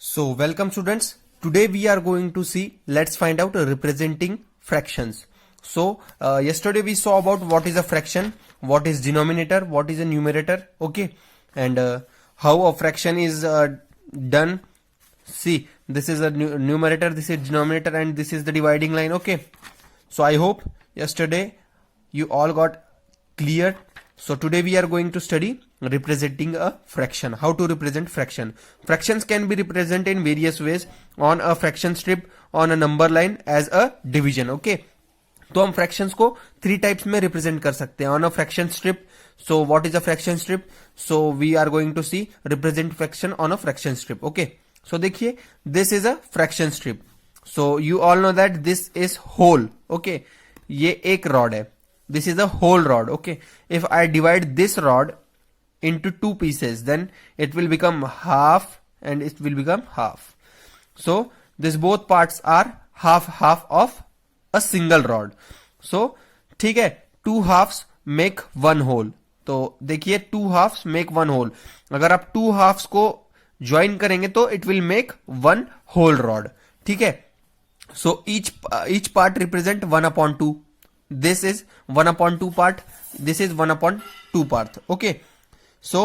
So, welcome students. Today we are going to see, let's find out representing fractions. So, yesterday we saw about what is a fraction, what is denominator, what is a numerator, okay, and how a fraction is done. See, this is a numerator, this is denominator, and this is the dividing line, okay. So, I hope yesterday you all got clear. So today we are going to study representing a fraction. How to represent fraction. Fractions can be represented in various ways on a fraction strip, on a number line, as a division. Okay. तो हम fractions को 3 types में represent कर सकते हैं on a fraction strip. So what is a fraction strip? So we are going to see represent fraction on a fraction strip. Okay. So देखिए, this is a fraction strip. So you all know that this is whole. Okay. ये एक rod है. This is a whole rod. Okay. If I divide this rod into 2 pieces, then it will become half and it will become half. So this both parts are half of a single rod. So ठीक है, 2 halves make 1 whole. तो देखिए 2 halves make 1 whole. अगर आप 2 halves को join करेंगे तो it will make 1 whole rod. ठीक है. So each part represent 1/2. This is 1/2 part. This is 1/2 part. Okay. So,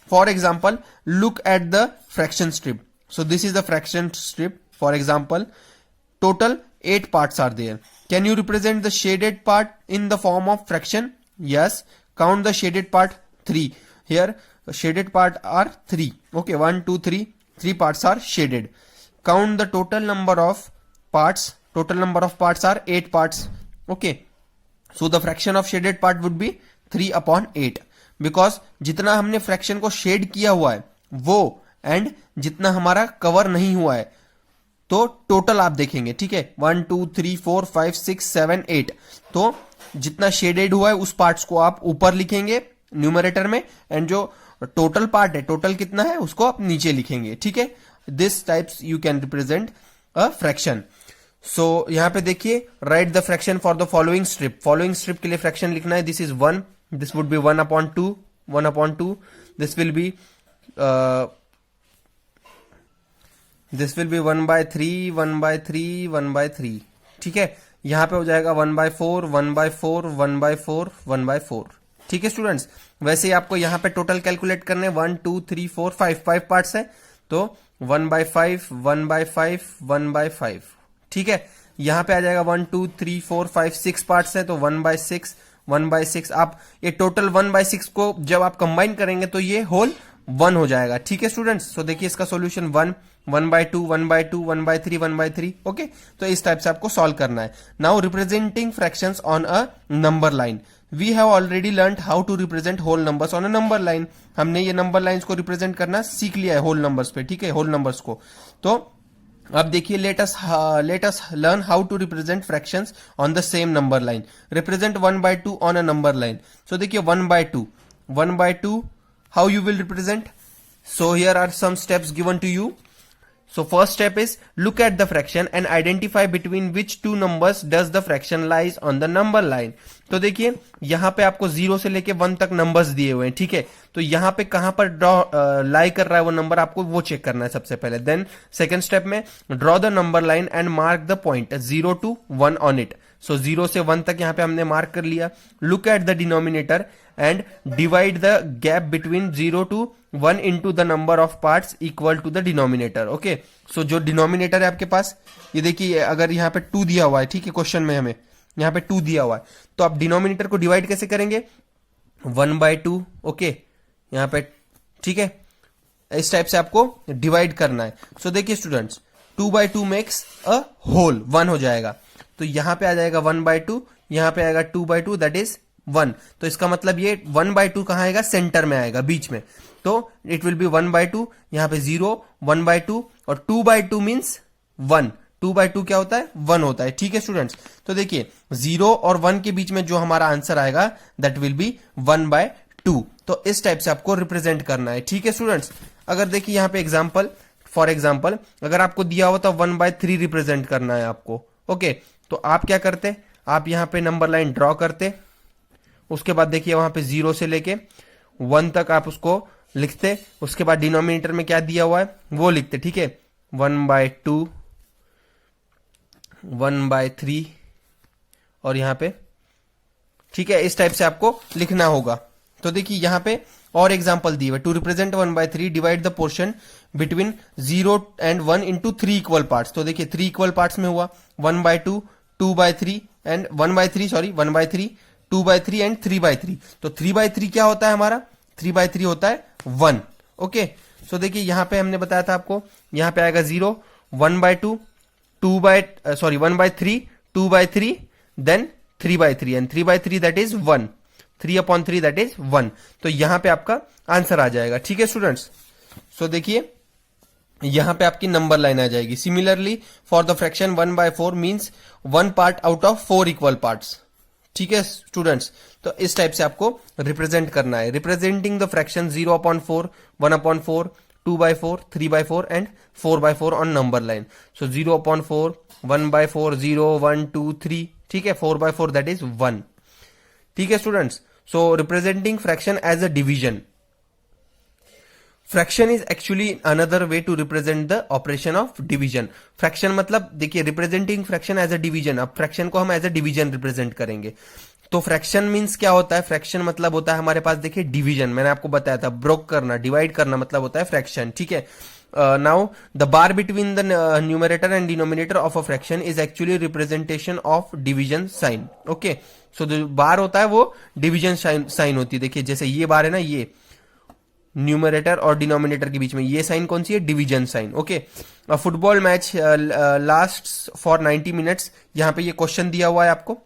for example, look at the fraction strip. So, this is the fraction strip. For example, total 8 parts are there. Can you represent the shaded part in the form of fraction? Yes. Count the shaded part 3. Here, shaded part are 3. Okay. 1, 2, 3. 3 parts are shaded. Count the total number of parts. Total number of parts are 8 parts. Okay. So the fraction of shaded part would be 3/8 because जितना हमने fraction को shade किया हुआ है वो and जितना हमारा cover नहीं हुआ है तो total आप देखेंगे. ठीक है. 1 2 3 4 5 6 7 8 तो जितना shaded हुआ है उस parts को आप ऊपर लिखेंगे numerator में and जो total part है total कितना है उसको आप नीचे लिखेंगे. ठीक है. This types you can represent a fraction. सो यहां पे देखिए, right the fraction for the following strip. Following strip के लिए फ्रैक्शन लिखना है. This is 1. This would be 1/2. 1/2. This will B 1/3. 1/3. 1/3. ठीक है. यहां पे हो जाएगा 1/4. 1/4. 1/4. 1/4. ठीक है स्टूडेंट्स. वैसे ही आपको यहां पे टोटल कैलकुलेट करने 1 2 3 4 5 पार्ट्स है तो 1/5. 1/5. 1/5. ठीक है. यहां पे आ जाएगा 1 2 3 4 5 6 पार्ट्स है तो 1/6. 1/6. आप ये टोटल 1/6 को जब आप कंबाइन करेंगे तो ये होल 1 हो जाएगा. ठीक है स्टूडेंट्स. सो देखिए इसका सॉल्यूशन 1 1/2 1/2 1/3 1/3. ओके. तो इस टाइप से आपको सॉल्व करना है. Now representing fractions on a number line. We have already learned how to represent whole numbers on a number line. हमने ये नंबर लाइन्स को रिप्रेजेंट करना सीख लिया है होल नंबर्स पे. ठीक है. होल नंबर्स को तो अब देखिए, let us learn how to represent fractions on the same number line. Represent 1/2 on a number line. So देखिए 1/2 how you will represent. So here are some steps given to you. So first step is look at the fraction and identify between which two numbers does the fraction lies on the number line. तो देखिए यहां पे आपको 0 से लेके 1 तक numbers दिए हुए हैं. ठीक है. तो यहां पे कहां पर लाई कर रहा है वो नंबर आपको वो चेक करना है सबसे पहले. देन सेकंड स्टेप में draw the number line and mark the point 0 to 1 on it. So 0 से 1 तक यहां पे हमने मार्क कर लिया. Look at the denominator and divide the gap between 0 to 1 into the number of parts equal to the denominator. Okay. So जो denominator है आपके पास, ये देखिए अगर यहाँ पे 2 दिया हुआ है. ठीक है. क्वेश्चन में हमें यहाँ पे 2 दिया हुआ है तो आप डिनोमिनेटर को डिवाइड कैसे करेंगे. 1/2. ओके. यहाँ पे ठीक है. इस टाइप से आपको डिवाइड करना है. सो देखिए स्टूडेंट्स 2/2 मेक्स अ होल 1 हो जाएगा. तो यहां पे आ जाएगा 1/2. यहां पे आएगा 2/2 दैट इज 1. तो इसका मतलब ये 1/2 कहां आएगा, सेंटर में आएगा, बीच में. तो इट विल बी 1/2. यहां पे 0 1/2 और 2/2 मीन्स 1. 2/2 क्या होता है, 1 होता है. ठीक है स्टूडेंट्स. तो देखिए 0 और 1 के बीच में जो हमारा आंसर आएगा दैट विल बी 1/2. तो इस टाइप से आपको रिप्रेजेंट करना है. ठीक है स्टूडेंट्स. अगर देखिए यहां पे फॉर एग्जाम्पल अगर आपको दिया हुआ तो 1/3 रिप्रेजेंट करना है आपको. ओके. तो आप क्या करते, आप यहां पे नंबर लाइन ड्रॉ करते. उसके बाद देखिए वहां पे 0 से लेके 1 तक आप उसको लिखते. उसके बाद डिनोमिनेटर में क्या दिया हुआ है वो लिखते. ठीक है. 1/2, 1/3 और यहां पे, ठीक है, इस टाइप से आपको लिखना होगा। तो देखिए यहां पे और एग्जांपल दिए हुए, to represent 1/3 divide the portion between 0 and 1 into 3 equal parts. तो देखिए 3 इक्वल पार्ट्स में हुआ 1/2, 2/3 एंड 1/3, 2/3 एंड 3/3। तो 3/3 क्या होता है हमारा, 3/3 होता है 1। ओके, सो देखिए यहां पे हमने बताया था आपको, यहां पे आएगा 0, 1/2, 1/3, 2/3, then 3/3 and 3/3 that is 1, 3/3 that is 1। तो यहां पे आपका आंसर आ जाएगा। ठीक है स्टूडेंट्स, सो देखिए यहां पे आपकी नंबर लाइन आ जाएगी। Similarly for the fraction 1/4 means 1 part out of 4 equal parts. ठीक है स्टूडेंट्स, तो इस टाइप से आपको रिप्रेजेंट करना है। Representing the fraction 0/4, 1/4, 2/4, 3/4 and 4/4 on number line. सो 0/4, 1/4, 0, 1, 2, 3, ठीक है, 4/4 दैट इज 1। ठीक है students, so representing fraction as a division. Fraction is actually another way to represent the operation of division. Fraction मतलब देखिए representing fraction as a division, अब fraction को हम as a division represent करेंगे। तो fraction means क्या होता है, फ्रैक्शन मतलब होता है हमारे पास देखिए डिवीजन, मैंने आपको बताया था ब्रोक करना, डिवाइड करना मतलब होता है फ्रैक्शन। ठीक है, now the bar between the numerator and denominator of a fraction is actually representation of division sign. Okay, so जो बार होता है वो डिवीजन साइन होती है। देखिए जैसे ये बार है ना, ये न्यूमरेटर और डिनोमिनेटर के बीच में ये साइन कौन सी है, division sign. Okay, football match last for 90 minutes, यहां पे ये क्वेश्चन दिया हुआ है आपको,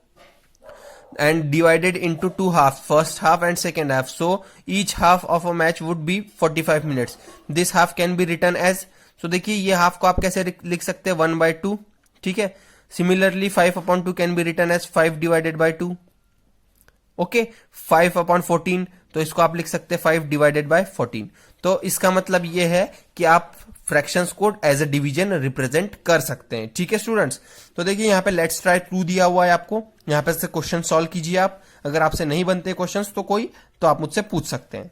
and divided into 2 halves, first half and second half, so each half of a match would be 45 minutes. This half can be written as, so देखिए ये half को आप कैसे लिख सकते हैं, 1/2। ठीक है, similarly 5/2 can be return as 5 divided by 2। Okay, 5/14, तो इसको आप लिख सकते हैं 5 डिवाइडेड बाय 14। तो इसका मतलब ये है कि आप फ्रैक्शंस को एज अ डिवीजन रिप्रेजेंट कर सकते हैं। ठीक है स्टूडेंट्स, तो देखिए यहां पे लेट्स ट्राई 2 दिया हुआ है आपको, यहां पे से क्वेश्चन सॉल्व कीजिए आप। अगर आपसे नहीं बनते क्वेश्चंस तो आप मुझसे पूछ सकते हैं।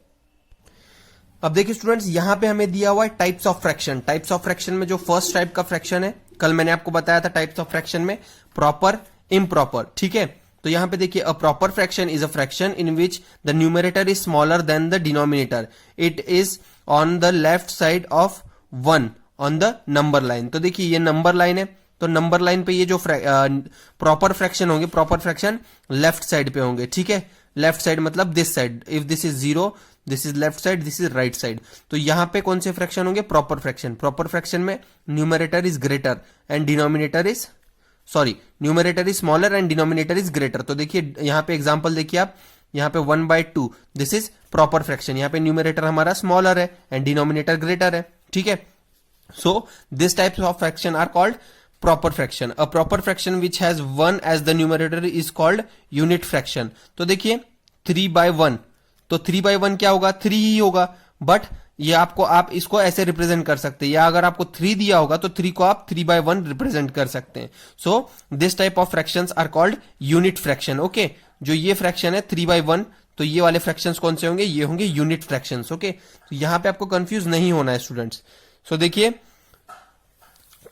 अब देखिए स्टूडेंट्स, यहां पे हमें दिया हुआ है types of fraction. Types of fraction में जो फर्स्ट टाइप का फ्रैक्शन है, कल मैंने आपको बताया था टाइप्स ऑफ फ्रैक्शन में प्रॉपर, इम्प्रॉपर। ठीक है, तो यहां पे देखिए a proper fraction is a fraction in which the numerator is smaller than the denominator, it is on the left side of 1 on the number line. तो देखिए ये नंबर लाइन है, तो नंबर लाइन पे ये जो प्रॉपर फ्रैक्शन होंगे, proper fraction left side पे होंगे। ठीक है, लेफ्ट साइड मतलब this side, if this is 0 this is left side, this is right side. तो यहां पे कौन से फ्रैक्शन होंगे, प्रॉपर फ्रैक्शन। प्रॉपर फ्रैक्शन में numerator is greater and denominator is, sorry, numerator is smaller and denominator is greater. तो देखिए यहां पे एग्जांपल देखिए आप, यहां पे 1/2 दिस इज प्रॉपर फ्रैक्शन, यहां पे न्यूमरेटर हमारा स्मॉलर है एंड डिनोमिनेटर ग्रेटर है। ठीक है, so this types of fraction are called proper fraction. A proper fraction which has 1 as the numerator is called unit fraction. तो देखिए 3/1, तो 3/1 क्या होगा, 3 ही होगा, बट ये आपको, आप इसको ऐसे रिप्रेजेंट कर सकते हैं, या अगर आपको 3 दिया होगा तो 3 को आप 3/1 रिप्रेजेंट कर सकते हैं। So this type of fractions are called unit fraction. Okay, जो ये फ्रैक्शन है 3/1, तो ये वाले फ्रैक्शंस कौन से होंगे, ये होंगे यूनिट फ्रैक्शंस। ओके, तो यहां पे आपको कंफ्यूज नहीं होना है स्टूडेंट्स। सो देखिए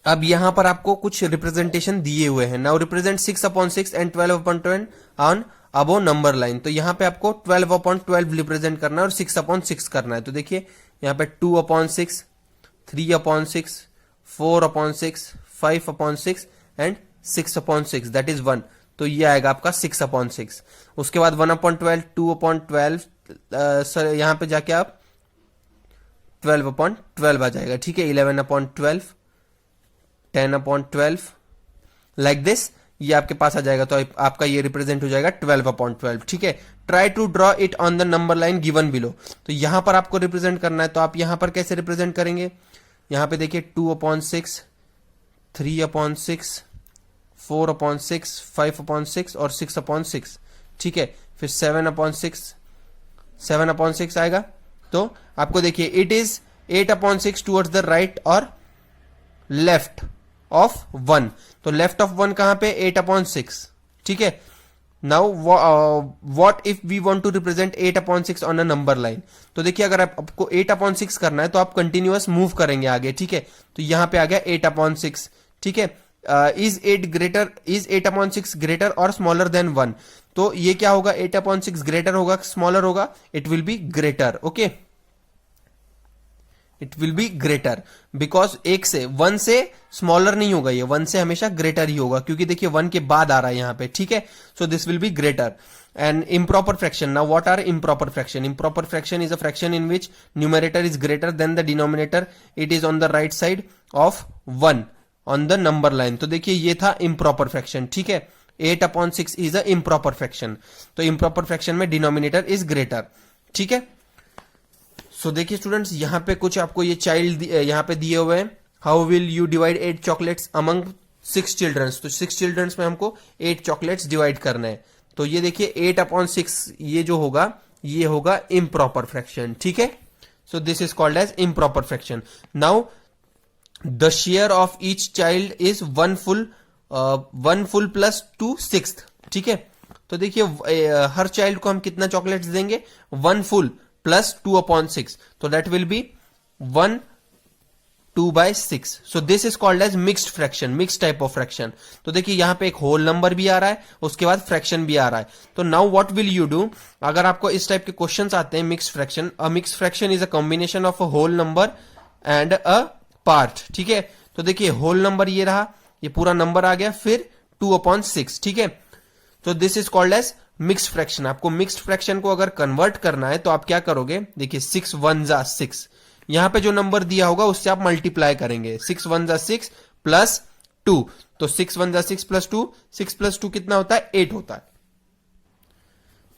अब यहां पर आपको कुछ रिप्रेजेंटेशन दिए हुए हैं। Now represent 6/6 and 12/12 on above number line. तो यहां पे आपको 12/12 रिप्रेजेंट करना है और 6/6 करना है। तो देखिए यहां पे 2/6, 3/6, 4/6, 5/6 एंड 6/6 दैट इज 1। तो ये आएगा आपका 6/6। उसके बाद 1/12, 2/12, सर यहां पे जाके आप 12/12 आ जाएगा। ठीक है, 11/12, 10/12 लाइक दिस, ये आपके पास आ जाएगा। तो आपका ये रिप्रेजेंट हो जाएगा 12/12। ठीक है, try to draw it on the number line given below. तो यहां पर आपको रिप्रेजेंट करना है, तो आप यहां पर कैसे रिप्रेजेंट करेंगे, यहां पे देखिए 2/6, 3/6, 4/6, 5/6 और 6/6। ठीक है, फिर 7/6 आएगा। तो आपको देखिए it is 8/6 towards the right और लेफ्ट ऑफ 1। तो लेफ्ट ऑफ 1 कहां पे, 8/6। ठीक है, now what if we want to represent 8/6 on a number line. तो देखिए अगर आपको 8/6 करना है तो आप कंटिन्यूअस मूव करेंगे आगे, ठीक है। तो यहां पे आ गया 8/6, ठीक है। इज 8/6 ग्रेटर और स्मॉलर देन 1। तो ये क्या होगा, 8/6 ग्रेटर होगा स्मॉलर होगा, it will be greater, okay, it will be greater because 1 से स्मॉलर नहीं होगा, ये 1 से हमेशा ग्रेटर ही होगा, क्योंकि देखिए 1 के बाद आ रहा है यहां पे, ठीक है। So this will be greater. And improper fraction, now what are improper fraction? Improper fraction is a fraction in which numerator is greater than the denominator, it is on the right side of 1 on the number line. तो देखिए ये था improper fraction, ठीक है। 8/6 is a improper fraction. तो improper fraction में denominator is greater, ठीक है। सो देखिए स्टूडेंट्स, यहां पे कुछ आपको ये चाइल्ड यहां पे दिए हुए हैं। How will you divide 8 chocolates among 6 childrens? तो 6 चिल्ड्रंस में हमको 8 चॉकलेट्स डिवाइड करना है। तो ये देखिए 8/6 ये जो होगा ये होगा इम्प्रॉपर फ्रैक्शन, ठीक है। So this is called as improper fraction. Now the share of each child is 1 full plus 2 sixth, ठीक है। तो देखिए हर चाइल्ड को हम कितना चॉकलेट्स देंगे, 1 फुल प्लस 2/6, तो that will be 1 2/6। So this is called as mixed fraction, mix type of fraction. तो देखिए यहां पे एक होल नंबर भी आ रहा है, उसके बाद फ्रैक्शन भी आ रहा है। तो now what will you do, अगर आपको इस टाइप के क्वेश्चंस आते हैं mixed fraction, a mixed fraction is a combination of a whole number and a part, ठीक है। तो देखिए होल नंबर ये रहा, ये पूरा नंबर आ गया, फिर 2/6, ठीक है। तो this is called as mixed fraction. आपको मिक्स्ड फ्रैक्शन को अगर कन्वर्ट करना है तो आप क्या करोगे, देखिए 6 1 जा 6, यहां पे जो नंबर दिया होगा उससे आप मल्टीप्लाई करेंगे, 6 1 जा 6 प्लस 2, तो 6 1 जा 6 प्लस 2, 6 प्लस 2 कितना होता है, 8 होता है,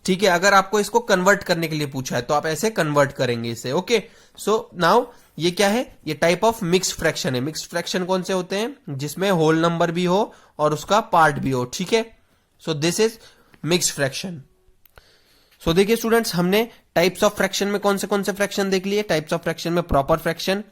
ठीक है। अगर आपको इसको कन्वर्ट करने के लिए पूछा है तो आप ऐसे कन्वर्ट करेंगे इसे, ओके। सो नाउ ये क्या है, ये टाइप ऑफ मिक्स्ड फ्रैक्शन है। मिक्स्ड फ्रैक्शन कौन से होते हैं, जिसमें होल नंबर भी हो और उसका पार्ट भी हो, ठीक है। So this is mixed fraction. So देखिए स्टूडेंट्स, हमने टाइप्स ऑफ फ्रैक्शन में कौन से फ्रैक्शन देख लिए। टाइप्स ऑफ फ्रैक्शन में proper fraction,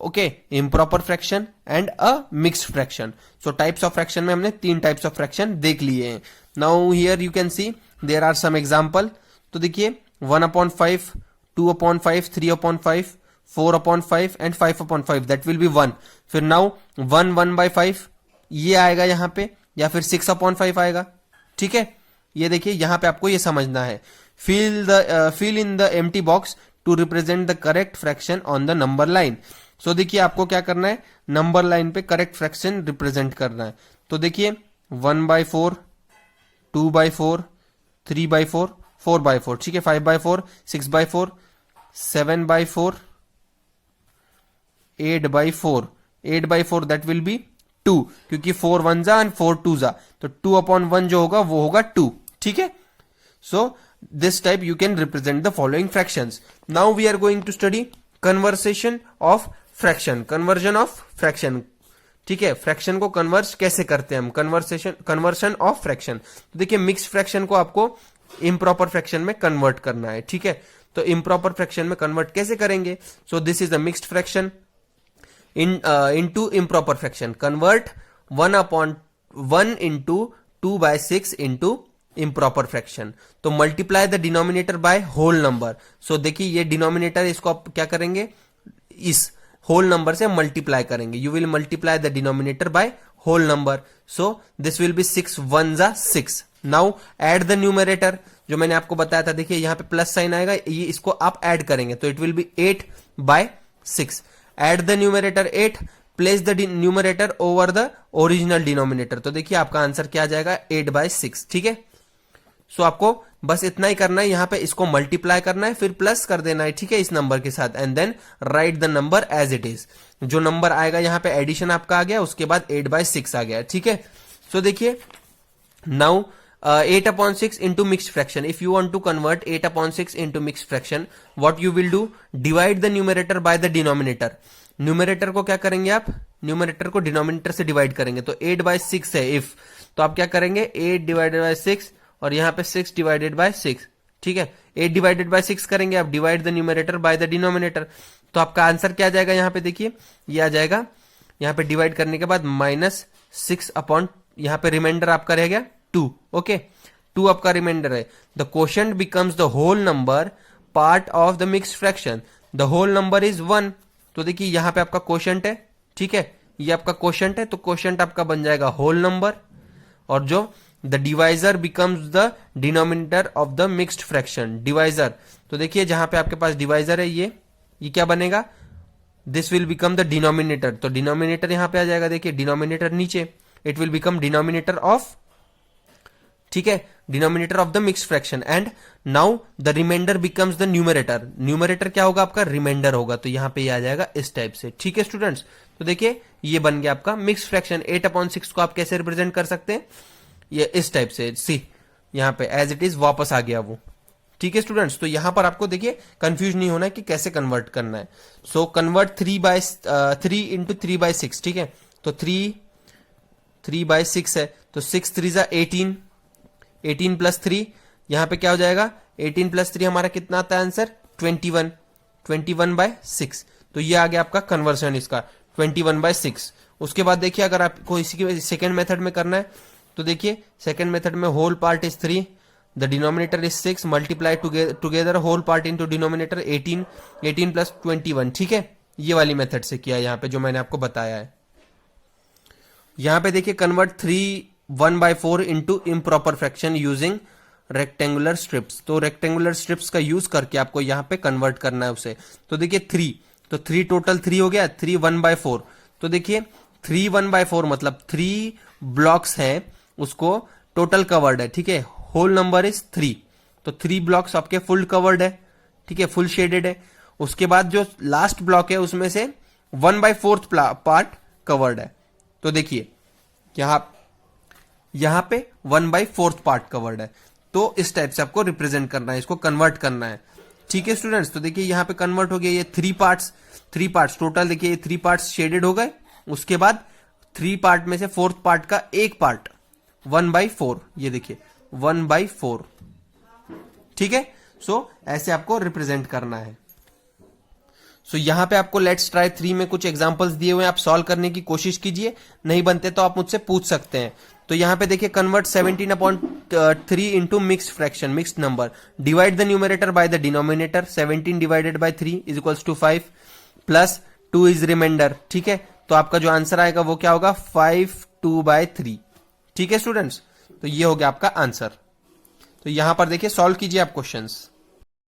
okay, improper fraction and a mixed fraction. So types of fraction में हमने 3 टाइप्स ऑफ फ्रैक्शन देख लिए हैं। Now here you can see there are some example. तो देखिए 1/5, 2/5, 3/5, 4/5 एंड 5/5, दैट विल बी 1। फिर now 1/5 ये आएगा यहां पे, या फिर 6/5 आएगा, ठीक है। ये देखिए यहां पे आपको ये समझना है। Fill in the empty box to represent the correct fraction on the number line. So देखिए आपको क्या करना है, नंबर लाइन पे करेक्ट फ्रैक्शन रिप्रेजेंट करना है। तो देखिए 1/4, 2/4, 3/4, 4/4, ठीक है, 5/4, 6/4, 7/4, 8/4, 8/4 दैट विल बी 2, क्योंकि 4 1 जा एंड 4 2 जा, तो 2/1 जो होगा वो होगा 2, ठीक है। So this type you can represent the following fractions. Now we are going to study conversation of fraction, conversion of fraction, ठीक है। फ्रैक्शन को कन्वर्स कैसे करते हैं हम, कन्वर्शन ऑफ फ्रैक्शन। तो देखिए मिक्स फ्रैक्शन को आपको इम्प्रॉपर फ्रैक्शन में कन्वर्ट करना है, ठीक है। तो इम्प्रॉपर फ्रैक्शन में कन्वर्ट कैसे करेंगे, सो this is a mixed fraction into improper fraction. Convert 1/1 into 2/6 into improper fraction. तो multiply the denominator by whole number. So देखिए ये denominator, इसको आप क्या करेंगे, इस whole number से multiply करेंगे. You will multiply the denominator by whole number. So this will be 6 1 जा 6. Now add the numerator. जो मैंने आपको बताया था, देखिए यहाँ पे प्लस साइन आएगा, ये इसको आप ऐड करेंगे तो it will be 8/6. Add the numerator 8, place the numerator over the original denominator. तो देखिए आपका आंसर क्या आ जाएगा, 8/6, ठीक है। सो आपको बस इतना ही करना है, यहां पे इसको मल्टीप्लाई करना है, फिर प्लस कर देना है, ठीक है, इस नंबर के साथ, and then write the number as it is. जो नंबर आएगा यहाँ पे एडिशन आपका आ गया, उसके बाद 8/6 आ गया, ठीक है। सो देखिए now 8/6 into mixed fraction. If you want to convert 8/6 into mixed fraction, what you will do? Divide the numerator by the denominator. Numerator को क्या करेंगे आप, न्यूमरेटर को डिनोमिनेटर से डिवाइड करेंगे। तो 8/6 है इफ, तो आप क्या करेंगे 8 डिवाइडेड बाय 6 और यहाँ पे 6 डिवाइडेड बाय 6, ठीक है। 8 डिवाइडेड बाय 6 करेंगे आप, divide the numerator by the denominator, तो आपका आंसर क्या आ जाएगा, यहाँ पे देखिए ये आ जाएगा, यहाँ पे डिवाइड करने के बाद -6 अपॉन, यहाँ पे रिमाइंडर आपका रह गया 2, ओके। 2 आपका रिमाइंडर है, the quotient becomes the whole number part of the mixed fraction, the whole number is 1। तो देखिए यहां पे आपका क्वोशंट है, ठीक है, ये आपका क्वोशंट है, तो क्वोशंट आपका बन जाएगा होल नंबर, और जो the divisor becomes the denominator of the mixed fraction, divisor, तो देखिए जहां पे आपके पास डिवाइजर है ये क्या बनेगा, this will become the denominator, तो डिनोमिनेटर यहां पे आ जाएगा, देखिए डिनोमिनेटर नीचे, it will become denominator of, ठीक है, denominator of the mixed fraction, and now the reminder becomes the numerator, numerator क्या होगा आपका, रिमाइंडर होगा, तो यहां पे ये आ जाएगा इस टाइप से, ठीक है स्टूडेंट्स। तो देखिए ये बन गया आपका मिक्स्ड फ्रैक्शन। 8/6 को आप कैसे रिप्रेजेंट कर सकते हैं, ये इस टाइप से, सी यहां पे एज इट इज वापस आ गया वो, ठीक है स्टूडेंट्स। तो यहां पर आपको देखिए कंफ्यूज नहीं होना है कि कैसे कन्वर्ट करना है। सो कन्वर्ट 3 इंटू 3/6, ठीक है, तो 3/6 है, तो 6 3 जा 18, 18 प्लस 3 यहां पे क्या हो जाएगा, 18 प्लस 3 हमारा कितना आता है आंसर, 21, 21/6, तो ये आ गया आपका कन्वर्शन इसका 21/6। उसके बाद देखिए अगर आपको इसी के सेकेंड मेथड में करना है, तो देखिए सेकेंड मेथड में whole part is 3, the denominator is 6, multiply together whole part into denominator 18, 18 plus 21, ठीक है, ये वाली मेथड से किया यहाँ पे जो मैंने आपको बताया है। यहां पे देखिए convert 1/4 into improper fraction using rectangular strips, तो रेक्टेंगुलर स्ट्रिप्स का यूज करके आपको यहां पे कन्वर्ट करना है उसे। तो देखिए 3, तो 3 टोटल 3 हो गया, 3 1/4, तो देखिए 3 1/4 मतलब 3 ब्लॉक्स हैं, उसको टोटल कवर्ड है, ठीक है, होल नंबर इज 3, तो 3 ब्लॉक्स आपके फुल कवर्ड है, ठीक है, फुल शेडेड है। उसके बाद जो लास्ट ब्लॉक है उसमें से 1/4 पार्ट कवर्ड है, तो देखिए यहां पे 1/4 पार्ट कवर्ड है, तो इस टाइप से आपको रिप्रेजेंट करना है, इसको कन्वर्ट करना है, ठीक है स्टूडेंट्स। तो देखिए यहां पे कन्वर्ट हो गया, ये 3 पार्ट्स टोटल, देखिए ये 3 पार्ट्स शेडेड हो गए, उसके बाद 3 पार्ट में से 4th पार्ट का एक पार्ट 1/4, ये देखिए 1/4, ठीक है। सो ऐसे आपको रिप्रेजेंट करना है। सो यहां पे आपको लेट्स ट्राई 3 में कुछ एग्जांपल्स दिए हुए हैं, आप सॉल्व करने की कोशिश कीजिए, नहीं बनते तो आप मुझसे पूछ सकते हैं। तो यहां पे देखिए convert 17/3 into mixed fraction, mixed number, divide the numerator by the denominator, 17 divided by 3 is equals to 5 plus 2 is reminder, ठीक है, तो आपका जो आंसर आएगा वो क्या होगा, 5/2/3, ठीक है स्टूडेंट्स। तो ये हो गया आपका आंसर। तो यहां पर देखिए सॉल्व कीजिए आप क्वेश्चंस।